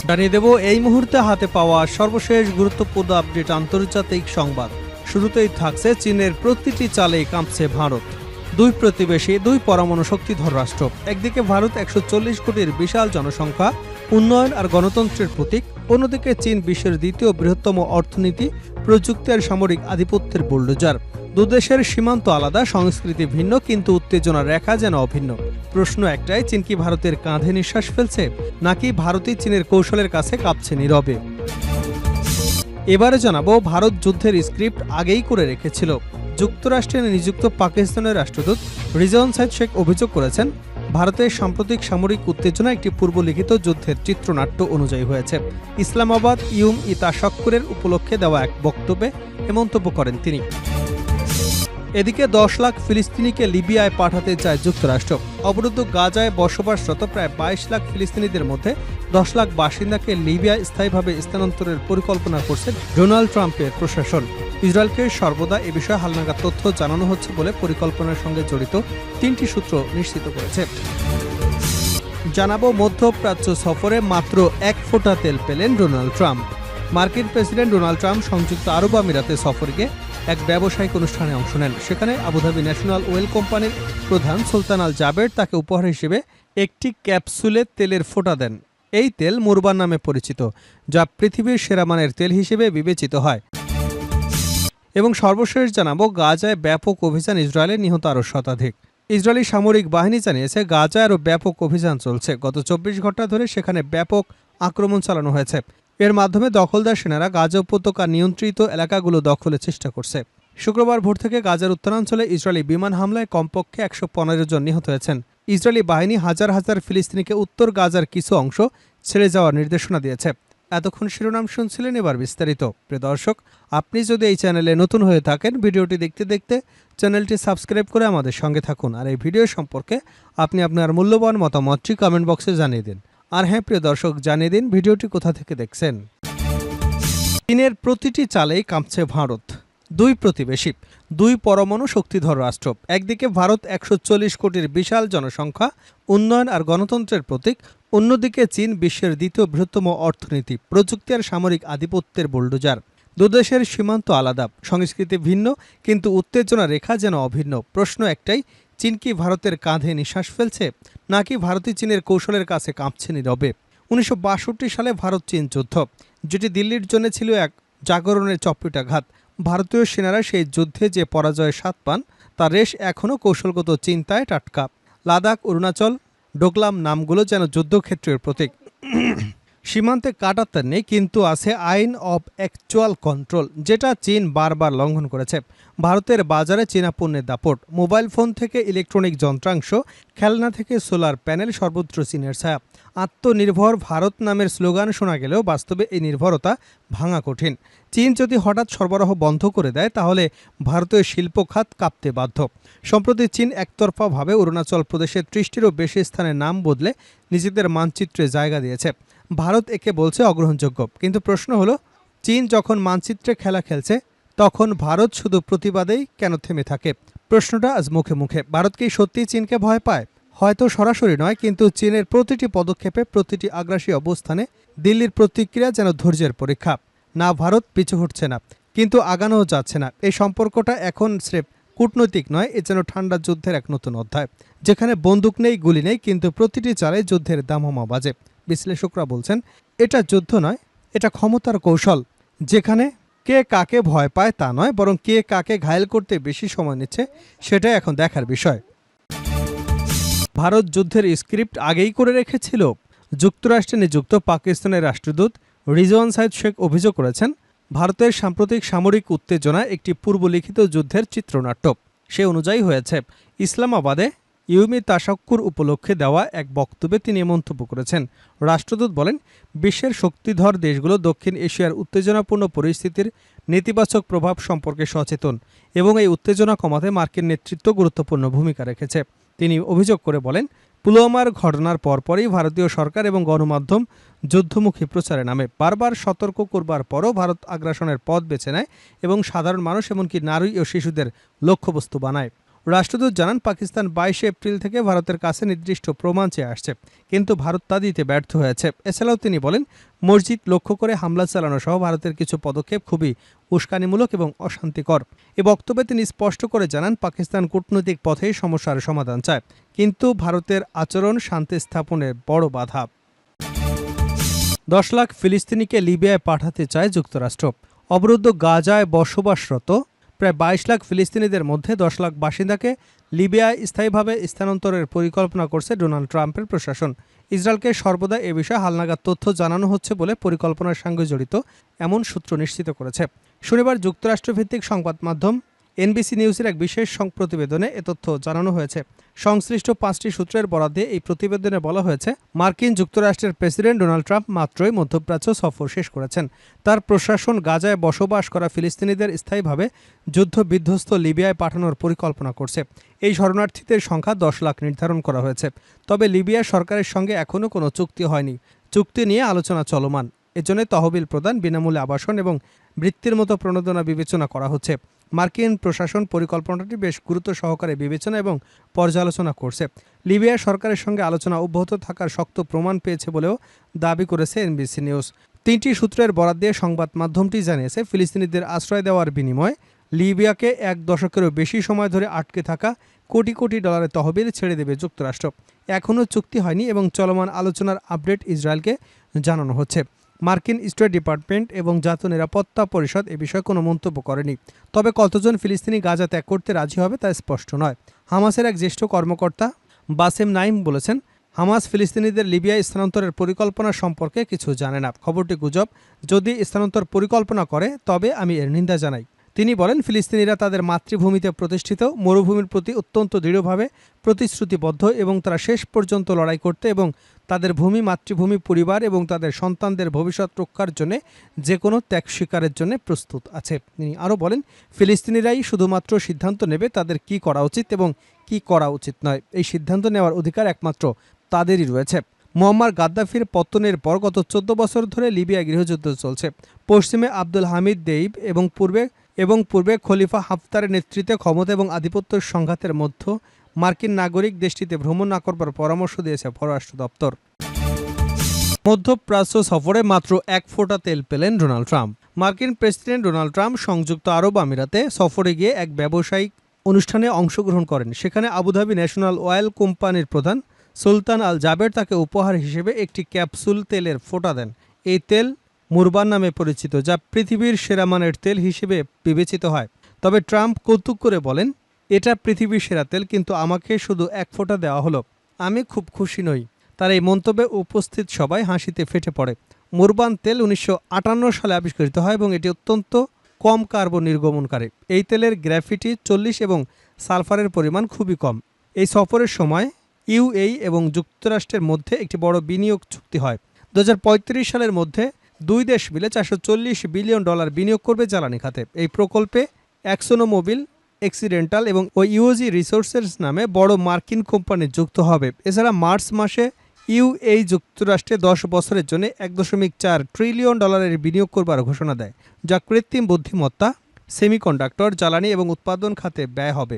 জানিয়ে দেব এই মুহূর্তে হাতে পাওয়া সর্বশেষ গুরুত্বপূর্ণ আপডেট আন্তর্জাতিক সংবাদ। শুরুতেই থাকছে চীনের প্রতিটি চালেই কাঁপছে ভারত। দুই প্রতিবেশী, দুই পরমাণু শক্তিধর রাষ্ট্র। একদিকে ভারত 140 কোটির বিশাল জনসংখ্যা, উন্নয়ন আর গণতন্ত্রের প্রতীক। অন্যদিকে চীন বিশ্বের দ্বিতীয় বৃহত্তম অর্থনীতি, প্রযুক্তি আর সামরিক আধিপত্যের বুলডোজার। দুদেশের সীমান্ত আলাদা, সংস্কৃতি ভিন্ন, কিন্তু উত্তেজনার রেখা যেন অভিন্ন। প্রশ্ন একটাই, চীন কি ভারতের কাঁধে নিঃশ্বাস ফেলছে, নাকি ভারতই চীনের কৌশলের কাছে কাঁপছে নীরবে? এবারে জানাবো, ভারত যুদ্ধের স্ক্রিপ্ট আগেই করে রেখেছিল। যুক্তরাষ্ট্রে নিযুক্ত পাকিস্তানের রাষ্ট্রদূত রিজওয়ান সাইদ শেখ অভিযোগ করেছেন, ভারতের সাম্প্রতিক সামরিক উত্তেজনা একটি পূর্বলিখিত যুদ্ধের চিত্রনাট্য অনুযায়ী হয়েছে। ইসলামাবাদ তাশাক্কুরের উপলক্ষে দেওয়া এক বক্তব্যে এ মন্তব্য করেন তিনি। এদিকে 10 লাখ ফিলিস্তিনিকে লিবিয়ায় পাঠাতে চায় যুক্তরাষ্ট্র। অবরুদ্ধ গাজায় বসবাসরত প্রায় 22 লাখ ফিলিস্তিনিদের মধ্যে 10 লাখ বাসিন্দাকে লিবিয়ায় স্থায়ীভাবে স্থানান্তরের পরিকল্পনা করছে ডোনাল্ড ট্রাম্পের প্রশাসন। ইসরায়েলকে সর্বদা এ বিষয়ে হালনাগাদ তথ্য জানানো হচ্ছে বলে পরিকল্পনার সঙ্গে জড়িত 3টি সূত্র নিশ্চিত করেছে। জানাবো, মধ্যপ্রাচ্য সফরে মাত্র 1 ফোঁটা তেল পেলেন ডোনাল্ড ট্রাম্প। মার্কিন প্রেসিডেন্ট ডোনাল্ড ট্রাম্প সংযুক্ত আরব আমিরাতে সফরে গিয়ে এক ব্যবসায়িক অনুষ্ঠানে অংশ নেন। সেখানে আবুধাবি ন্যাশনাল ওয়েল কোম্পানির প্রধান সুলতান আল জাবের তাকে উপহার হিসেবে একটি ক্যাপসুলে তেলের ফোঁটা দেন। এই তেল মুরবান নামে পরিচিত, যা পৃথিবীর সেরা মানের তেল হিসেবে বিবেচিত হয়। এবং সর্বশেষ জানাবো, গাজায় ব্যাপক অভিযান, ইসরায়েলে নিহত আরও শতাধিক। ইসরায়েলি সামরিক বাহিনী জানিয়েছে, গাজায় আরও ব্যাপক অভিযান চলছে। গত 24 ঘন্টা ধরে সেখানে ব্যাপক আক্রমণ চালানো হয়েছে। এর মাধ্যমে দখলদার সেনারা গাজা উপত্যকা নিয়ন্ত্রিত এলাকাগুলো দখলের চেষ্টা করছে। শুক্রবার ভোর থেকে গাজার উত্তরাঞ্চলে ইসরায়েলি বিমান হামলায় কমপক্ষে 115 জন নিহত হয়েছেন। ইসরায়েলি বাহিনী হাজার হাজার ফিলিস্তিনিকে উত্তর গাজার কিছু অংশ ছেড়ে যাওয়ার নির্দেশনা দিয়েছে। এতক্ষণ শিরোনাম শুনছিলেন, এবার বিস্তারিত। প্রিয় দর্শক, আপনি যদি এই চ্যানেলে নতুন হয়ে থাকেন, ভিডিওটি দেখতে দেখতে চ্যানেলটি সাবস্ক্রাইব করে আমাদের সঙ্গে থাকুন। আর এই ভিডিও সম্পর্কে আপনি আপনার মূল্যবান মতামতটি কমেন্ট বক্সে জানিয়ে দিন। আর হ্যাঁ প্রিয় দর্শক, জানিয়ে দিন ভিডিওটি কোথা থেকে দেখছেন। চীনের প্রতিটি চালেই কাঁপছে ভারত। দুই প্রতিবেশী, দুই পরমাণু শক্তিধর রাষ্ট্র। একদিকে ভারত 140 কোটির বিশাল জনসংখ্যা, উন্নয়ন আর গণতন্ত্রের প্রতীক। অন্যদিকে চীন বিশ্বের দ্বিতীয় বৃহত্তম অর্থনীতি, প্রযুক্তি আর সামরিক আধিপত্যের বুলডোজার। দুদেশের সীমান্ত আলাদা, সংস্কৃতি ভিন্ন, কিন্তু উত্তেজনা রেখা যেন অভিন্ন। প্রশ্ন একটাই, চীন কি ভারতের কাঁধে নিঃশ্বাস ফেলছে, নাকি ভারতই চীনের কৌশলের কাছে কাঁপছে নীরবে? 1962 সালে ভারত চীন যুদ্ধ, যেটি দিল্লির জন্য ছিল এক জাগরণের চপ্পিটাঘাত। ভারতীয় সেনারা সেই যুদ্ধে যে পরাজয়ের স্বাদ পান, তার রেশ এখনও কৌশলগত চিন্তায় টাটকা। লাদাখ, অরুণাচল, ডোকলাম নামগুলো যেন যুদ্ধক্ষেত্রের প্রতীক। সীমান্তে কাটাতার নেই, কিন্তু আছে আইন অব অ্যাকচুয়াল কন্ট্রোল, যেটা চীন বারবার লঙ্ঘন করেছে। ভারতের বাজারে চীনা পণ্যের দাপট। মোবাইল ফোন থেকে ইলেকট্রনিক যন্ত্রাংশ, খেলনা থেকে সোলার প্যানেল, সর্বত্র চীনের ছায়া। আত্মনির্ভর ভারত নামের স্লোগান শোনা গেলেও বাস্তবে এই নির্ভরতা ভাঙা কঠিন। চীন যদি হঠাৎ সরবরাহ বন্ধ করে দেয়, তাহলে ভারতীয় শিল্প খাত কাঁপতে বাধ্য। সম্প্রতি চীন একতরফাভাবে অরুণাচল প্রদেশের 30টিরও বেশি স্থানের নাম বদলে নিজেদের মানচিত্রে জায়গা দিয়েছে। ভারত একে বলছে অগ্রহণযোগ্য। কিন্তু প্রশ্ন হলো, চীন যখন মানচিত্রে খেলা খেলছে, তখন ভারত শুধু প্রতিবাদেই কেন থেমে থাকে? প্রশ্নটা আজ মুখে মুখে। ভারত কি সত্যিই চীনকে ভয় পায়? হয়তো সরাসরি নয়, কিন্তু চীনের প্রতিটি পদক্ষেপে, প্রতিটি আগ্রাসী অবস্থানে দিল্লির প্রতিক্রিয়া যেন ধৈর্যের পরীক্ষা। না, ভারত পিছু হটছে না, কিন্তু আগানোও যাচ্ছে না। এই সম্পর্কটা এখন স্রেফ কূটনৈতিক নয়, এ যেন ঠান্ডা যুদ্ধের এক নতুন অধ্যায়, যেখানে বন্দুক নেই, গুলি নেই, কিন্তু প্রতিটি চালে যুদ্ধের দামহামা বাজে। বিশ্লেষকরা বলছেন, এটা যুদ্ধ নয়, এটা ক্ষমতার কৌশল, যেখানে কে কাকে ভয় পায় তা নয়, বরং কে কাকে ঘায়েল করতে বেশি সময় নিচ্ছে, সেটাই এখন দেখার বিষয়। ভারত যুদ্ধের স্ক্রিপ্ট আগেই করে রেখেছিল। যুক্তরাষ্ট্রে নিযুক্ত পাকিস্তানের রাষ্ট্রদূত রিজওয়ান সাইদ শেখ অভিযোগ করেছেন, ভারতের সাম্প্রতিক সামরিক উত্তেজনা একটি পূর্বলিখিত যুদ্ধের চিত্রনাট্য। সে অনুযায়ী হয়েছে। ইসলামাবাদে তাশাক্কুর উপলক্ষে দেওয়া এক বক্তব্যে তিনি মন্তব্য করেছেন। রাষ্ট্রদূত বলেন, বিশ্বের শক্তিধর দেশগুলো দক্ষিণ এশিয়ার উত্তেজনাপূর্ণ পরিস্থিতির নেতিবাচক প্রভাব সম্পর্কে সচেতন এবং এই উত্তেজনা কমাতে মার্কিন নেতৃত্ব গুরুত্বপূর্ণ ভূমিকা রেখেছে। তিনি অভিযোগ করে বলেন, পুলওয়ামার ঘটনার পরপরই ভারতীয় সরকার এবং গণমাধ্যম যুদ্ধমুখী প্রচারে নামে। বারবার সতর্ক করবার পরও ভারত আগ্রাসনের পথ বেছে নেয় এবং সাধারণ মানুষ, এমনকি নারী ও শিশুদের লক্ষ্যবস্তু বানায়। রাষ্ট্রদূত জানান, পাকিস্তান 22 এপ্রিল থেকে ভারতের কাছে নির্দিষ্ট প্রমাণ চেয়ে আসছে, কিন্তু ভারত তা দিতে ব্যর্থ হয়েছে। এছাড়াও তিনি বলেন, মসজিদ লক্ষ্য করে হামলা চালানো সহ ভারতের কিছু পদক্ষেপ খুবই উস্কানিমূলক এবং অশান্তিকর। এ বক্তব্যে তিনি স্পষ্ট করে জানান, পাকিস্তান কূটনৈতিক পথেই সমস্যার সমাধান চায়, কিন্তু ভারতের আচরণ শান্তি স্থাপনে বড় বাধা। 10 লাখ ফিলিস্তিনিকে লিবিয়ায় পাঠাতে চায় যুক্তরাষ্ট্র। অবরুদ্ধ গাজায় বসবাসরত প্রায় 22 লাখ ফিলিস্তিনিদের মধ্যে 10 লাখ বাসিন্দাকে লিবিয়ায় স্থায়ীভাবে স্থানান্তরের পরিকল্পনা করছে ডোনাল্ড ট্রাম্পের প্রশাসন। ইসরায়েলকে সর্বদা এ বিষয়ে হালনাগাদ তথ্য জানানো হচ্ছে বলে পরিকল্পনার সঙ্গে জড়িত এমন সূত্র নিশ্চিত করেছে। শনিবার যুক্তরাষ্ট্রভিত্তিক সংবাদ মাধ্যম এনবিসি নিউজের এক বিশেষ প্রতিবেদনে এ তথ্য জানানো হয়েছে। সংশ্লিষ্ট 5টি সূত্রের বরাত দিয়ে এই প্রতিবেদনে বলা হয়েছে, মার্কিন যুক্তরাষ্ট্রের প্রেসিডেন্ট ডোনাল্ড ট্রাম্প মাত্রই মধ্যপ্রাচ্য সফর শেষ করেছেন। তার প্রশাসন গাজায় বসবাস করা ফিলিস্তিনিদের স্থায়ীভাবে যুদ্ধবিধ্বস্ত লিবিয়ায় পাঠানোর পরিকল্পনা করছে। এই শরণার্থীদের সংখ্যা 10 লাখ নির্ধারণ করা হয়েছে। তবে লিবিয়া সরকারের সঙ্গে এখনও কোনো চুক্তি হয়নি। চুক্তি নিয়ে আলোচনা চলমান। এজন্য তহবিল প্রদান, বিনামূল্যে আবাসন এবং বৃত্তির মতো প্রণোদনা বিবেচনা করা হচ্ছে। মার্কিন প্রশাসন পরিকল্পনাটি বেশ গুরুত্ব সহকারে বিবেচনা এবং পর্যালোচনা করছে। লিবিয়া সরকারের সঙ্গে আলোচনা অব্যাহত থাকার শক্ত প্রমাণ পেয়েছে বলেও দাবি করেছে এনবিসি নিউজ। 3টি সূত্রের বরাত দিয়ে সংবাদ মাধ্যমটি জানিয়েছে, ফিলিস্তিনিদের আশ্রয় দেওয়ার বিনিময়ে লিবিয়াকে 1 দশকেরও বেশি সময় ধরে আটকে থাকা কোটি কোটি ডলারের তহবিল ছেড়ে দেবে যুক্তরাষ্ট্র। এখনও চুক্তি হয়নি এবং চলমান আলোচনার আপডেট ইসরায়েলকে জানানো হচ্ছে। মার্কিন স্টেট ডিপার্টমেন্ট এবং জাতীয় নিরাপত্তা পরিষদ এ বিষয়ে কোনো মন্তব্য করেনি। তবে কতজন ফিলিস্তিনি গাজা ত্যাগ করতে রাজি হবে তা স্পষ্ট নয়। হামাসের এক জ্যেষ্ঠ কর্মকর্তা বাসেম নাইম বলেছেন, হামাস ফিলিস্তিনিদের লিবিয়ায় স্থানান্তরের পরিকল্পনা সম্পর্কে কিছু জানে না। খবরটি গুজব। যদি স্থানান্তর পরিকল্পনা করে তবে আমি এর নিন্দা জানাই। তিনি বলেন, ফিলিস্তিনিরা তাদের মাতৃভূমিতে প্রতিষ্ঠিত, মরুভূমির প্রতি অত্যন্ত দৃঢ়ভাবে প্রতিশ্রুতিবদ্ধ এবং তারা শেষ পর্যন্ত লড়াই করতে এবং তাদের ভূমি, মাতৃভূমি, পরিবার এবং তাদের সন্তানদের ভবিষ্যৎ রক্ষার জন্য যে কোনো ত্যাগ স্বীকারের জন্য প্রস্তুত আছে। তিনি আরও বলেন, ফিলিস্তিনিরাই শুধুমাত্র সিদ্ধান্ত নেবে তাদের কি করা উচিত এবং কি করা উচিত নয়। এই সিদ্ধান্ত নেওয়ার অধিকার একমাত্র তাদেরই রয়েছে। মুয়াম্মার গাদ্দাফির পতনের পর গত 14 বছর ধরে লিবিয়া গৃহযুদ্ধ চলছে। পশ্চিমে আব্দুল হামিদ দেইব এবং পূর্বে খলিফা হাফতারের নেতৃত্বে ক্ষমতা এবং আধিপত্য সংঘাতের মধ্যে মার্কিন নাগরিক দেশটিতে ভ্রমণ না করবার পরামর্শ দিয়েছে পররাষ্ট্র দপ্তর। মধ্যপ্রাচ্য সফরে মাত্র 1 ফোঁটা তেল পেলেন ডোনাল্ড ট্রাম্প। মার্কিন প্রেসিডেন্ট ডোনাল্ড ট্রাম্প সংযুক্ত আরব আমিরাতে সফরে গিয়ে এক ব্যবসায়িক অনুষ্ঠানে অংশগ্রহণ করেন। সেখানে আবুধাবি ন্যাশনাল অয়েল কোম্পানির প্রধান সুলতান আল জাবের তাকে উপহার হিসেবে একটি ক্যাপসুল তেলের ফোঁটা দেন। এই তেল মুরবান নামে পরিচিত, যা পৃথিবীর সেরা মানের তেল হিসেবে বিবেচিত হয়। তবে ট্রাম্প কৌতুক করে বলেন, এটা পৃথিবীর সেরা তেল, কিন্তু আমাকে শুধু 1 ফোঁটা দেওয়া হলো। আমি খুব খুশি নই। তার এই মন্তব্যে উপস্থিত সবাই হাসিতে ফেটে পড়ে। মুরবান তেল 1958 সালে আবিষ্কৃত হয় এবং এটি অত্যন্ত কম কার্বন নির্গমনকারী। এই তেলের গ্র্যাভিটি 40 এবং সালফারের পরিমাণ খুবই কম। এই সফরের সময় ইউএই এবং যুক্তরাষ্ট্রের মধ্যে একটি বড় বিনিয়োগ চুক্তি হয়। 2035 সালের মধ্যে 2 দেশ মিলে $440 বিলিয়ন বিনিয়োগ করবে জ্বালানি খাতে। এই প্রকল্পে এক্সোনোমোবিল, অক্সিডেন্টাল এবং ইউজি রিসোর্সেস নামে বড় মার্কিন কোম্পানি যুক্ত হবে। এছাড়া মার্চ মাসে ইউএই যুক্তরাষ্ট্রে 10 বছরের জন্য $1.4 ট্রিলিয়ন বিনিয়োগ করবার ঘোষণা দেয়, যা কৃত্রিম বুদ্ধিমত্তা, সেমিকন্ডাক্টর, জ্বালানি এবং উৎপাদন খাতে ব্যয় হবে।